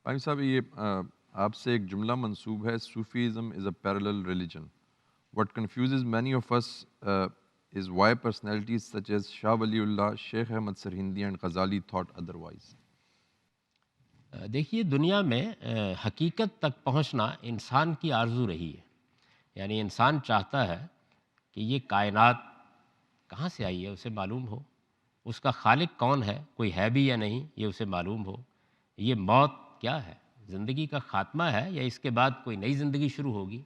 پانی صاحب یہ آپ سے ایک جملہ منسوب ہے، Sufism is a parallel religion. What confuses many of us is why personalities such as Shah Waliullah, Sheikh Ahmad Sarhindi and Ghazali thought otherwise. دیکھیے دنیا میں حقیقت تک پہنچنا انسان کی آرزو رہی ہے. یعنی انسان چاہتا ہے کہ یہ کائنات کہاں سے آئی ہے اسے معلوم ہو، اس کا خالق کون ہے، کوئی ہے بھی یا نہیں یہ اسے معلوم ہو، یہ موت کیا ہے، زندگی کا خاتمہ ہے یا اس کے بعد کوئی نئی زندگی شروع ہوگی.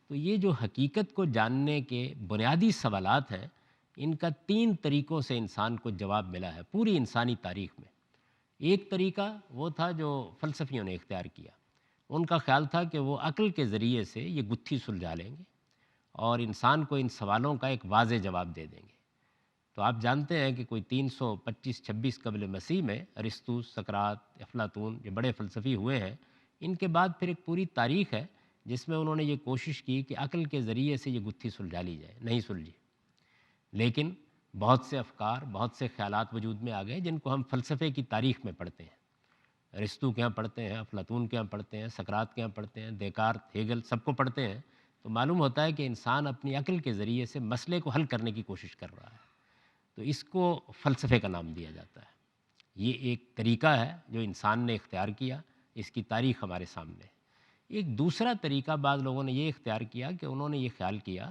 تو یہ جو حقیقت کو جاننے کے بنیادی سوالات ہیں، ان کا 3 طریقوں سے انسان کو جواب ملا ہے پوری انسانی تاریخ میں. ایک طریقہ وہ تھا جو فلسفیوں نے اختیار کیا. ان کا خیال تھا کہ وہ عقل کے ذریعے سے یہ گتھی سلجھا لیں گے اور انسان کو ان سوالوں کا ایک واضح جواب دے دیں گے. تو آپ جانتے ہیں کہ کوئی 325-26 قبل مسیح میں ارسطو، سقراط، افلاطون جو بڑے فلسفی ہوئے ہیں، ان کے بعد پھر ایک پوری تاریخ ہے جس میں انہوں نے یہ کوشش کی کہ عقل کے ذریعے سے یہ گتھی سلجھا لی جائے. نہیں سلجھی، لیکن بہت سے افکار، بہت سے خیالات وجود میں آ گئے جن کو ہم فلسفے کی تاریخ میں پڑھتے ہیں. ارسطو کے یہاں پڑھتے ہیں، افلاطون کے یہاں پڑھتے ہیں، سقراط کے یہاں پڑھتے ہیں، دیکارت، ہیگل، سب کو پڑھتے ہیں. تو معلوم ہوتا ہے کہ انسان اپنی عقل کے ذریعے سے مسئلے کو حل کرنے کی کوشش کر رہا ہے. تو اس کو فلسفے کا نام دیا جاتا ہے. یہ ایک طریقہ ہے جو انسان نے اختیار کیا، اس کی تاریخ ہمارے سامنے ہے. ایک دوسرا طریقہ بعض لوگوں نے یہ اختیار کیا کہ انہوں نے یہ خیال کیا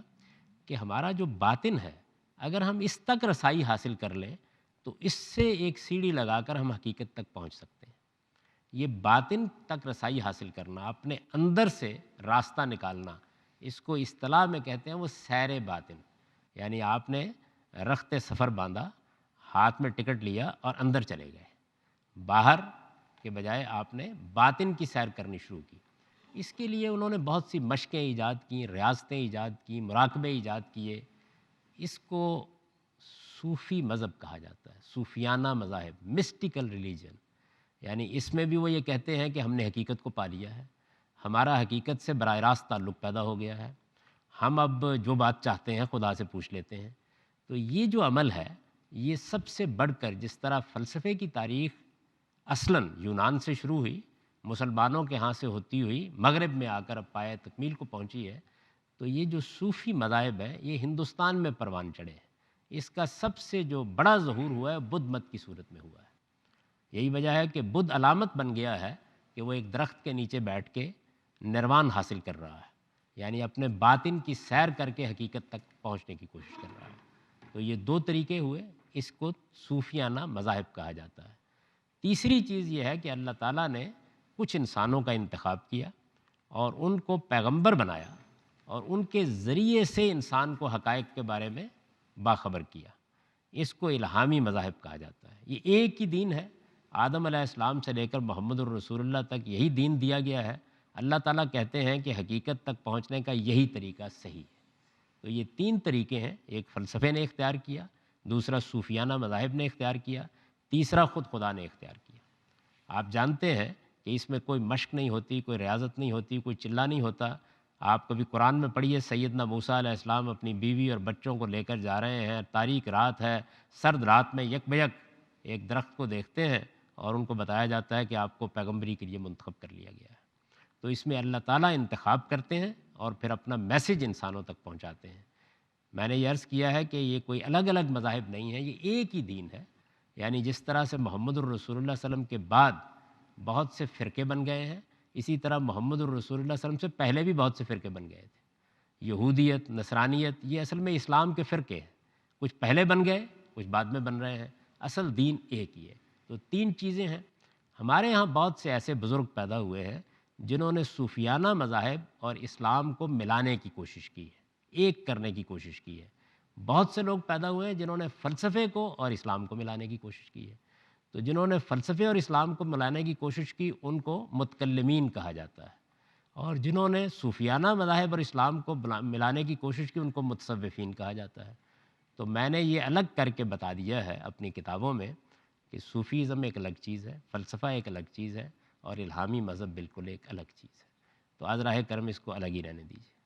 کہ ہمارا جو باطن ہے، اگر ہم اس تک رسائی حاصل کر لیں تو اس سے ایک سیڑھی لگا کر ہم حقیقت تک پہنچ سکتے ہیں. یہ باطن تک رسائی حاصل کرنا، اپنے اندر سے راستہ نکالنا، اس کو اصطلاح میں کہتے ہیں وہ سیر باطن. یعنی آپ نے رخت سفر باندھا، ہاتھ میں ٹکٹ لیا اور اندر چلے گئے. باہر کے بجائے آپ نے باطن کی سیر کرنی شروع کی. اس کے لیے انہوں نے بہت سی مشقیں ایجاد کیں، ریاستیں ایجاد کیں، مراقبے ایجاد کیے. اس کو صوفی مذہب کہا جاتا ہے، صوفیانہ مذاہب، مسٹیکل ریلیجن. یعنی اس میں بھی وہ یہ کہتے ہیں کہ ہم نے حقیقت کو پا لیا ہے، ہمارا حقیقت سے براہ راست تعلق پیدا ہو گیا ہے، ہم اب جو بات چاہتے ہیں خدا سے پوچھ لیتے ہیں. تو یہ جو عمل ہے، یہ سب سے بڑھ کر، جس طرح فلسفے کی تاریخ اصلاً یونان سے شروع ہوئی، مسلمانوں کے ہاں سے ہوتی ہوئی مغرب میں آ کر اب پائے تکمیل کو پہنچی ہے، تو یہ جو صوفی مذاہب ہیں یہ ہندوستان میں پروان چڑھے ہیں. اس کا سب سے جو بڑا ظہور ہوا ہے بدھ مت کی صورت میں ہوا ہے. یہی وجہ ہے کہ بدھ علامت بن گیا ہے کہ وہ ایک درخت کے نیچے بیٹھ کے نروان حاصل کر رہا ہے، یعنی اپنے باطن کی سیر کر کے حقیقت تک پہنچنے کی کوشش کر رہا ہے. تو یہ 2 طریقے ہوئے، اس کو صوفیانہ مذاہب کہا جاتا ہے. تیسری چیز یہ ہے کہ اللہ تعالیٰ نے کچھ انسانوں کا انتخاب کیا اور ان کو پیغمبر بنایا اور ان کے ذریعے سے انسان کو حقائق کے بارے میں باخبر کیا. اس کو الہامی مذاہب کہا جاتا ہے. یہ ایک ہی دین ہے، آدم علیہ السلام سے لے کر محمد الرسول اللہ تک یہی دین دیا گیا ہے. اللہ تعالیٰ کہتے ہیں کہ حقیقت تک پہنچنے کا یہی طریقہ صحیح ہے. تو یہ 3 طریقے ہیں، ایک فلسفے نے اختیار کیا، دوسرا صوفیانہ مذاہب نے اختیار کیا، تیسرا خود خدا نے اختیار کیا. آپ جانتے ہیں کہ اس میں کوئی مشق نہیں ہوتی، کوئی ریاضت نہیں ہوتی، کوئی چلہ نہیں ہوتا. آپ کبھی قرآن میں پڑھیے، سیدنا موسیٰ علیہ السلام اپنی بیوی اور بچوں کو لے کر جا رہے ہیں، تاریک رات ہے، سرد رات میں یک بیک ایک درخت کو دیکھتے ہیں اور ان کو بتایا جاتا ہے کہ آپ کو پیغمبری کے لیے منتخب کر لیا گیا ہے. تو اس میں اللہ تعالیٰ انتخاب کرتے ہیں اور پھر اپنا میسج انسانوں تک پہنچاتے ہیں. میں نے یہ عرض کیا ہے کہ یہ کوئی الگ الگ مذاہب نہیں ہے، یہ ایک ہی دین ہے. یعنی جس طرح سے محمد الرسول اللہ صلی اللہ علیہ وسلم کے بعد بہت سے فرقے بن گئے ہیں، اسی طرح محمد الرسول اللہ صلی اللہ علیہ وسلم سے پہلے بھی بہت سے فرقے بن گئے تھے. یہودیت، نصرانیت، یہ اصل میں اسلام کے فرقے ہیں. کچھ پہلے بن گئے، کچھ بعد میں بن رہے ہیں، اصل دین ایک ہی ہے. تو 3 چیزیں ہیں. ہمارے ہاں بہت سے ایسے بزرگ پیدا ہوئے ہیں جنہوں نے صوفیانہ مذاہب اور اسلام کو ملانے کی کوشش کی ہے، ایک کرنے کی کوشش کی ہے. بہت سے لوگ پیدا ہوئے ہیں جنہوں نے فلسفے کو اور اسلام کو ملانے کی کوشش کی ہے. تو جنہوں نے فلسفے اور اسلام کو ملانے کی کوشش کی ان کو متکلمین کہا جاتا ہے، اور جنہوں نے صوفیانہ مذاہب اور اسلام کو ملانے کی کوشش کی ان کو متصوفین کہا جاتا ہے. تو میں نے یہ الگ کر کے بتا دیا ہے اپنی کتابوں میں کہ صوفیزم ایک الگ چیز ہے، فلسفہ ایک الگ چیز ہے، اور الہامی مذہب بالکل ایک الگ چیز ہے. تو از راہ کرم اس کو الگ ہی رہنے دیجیے.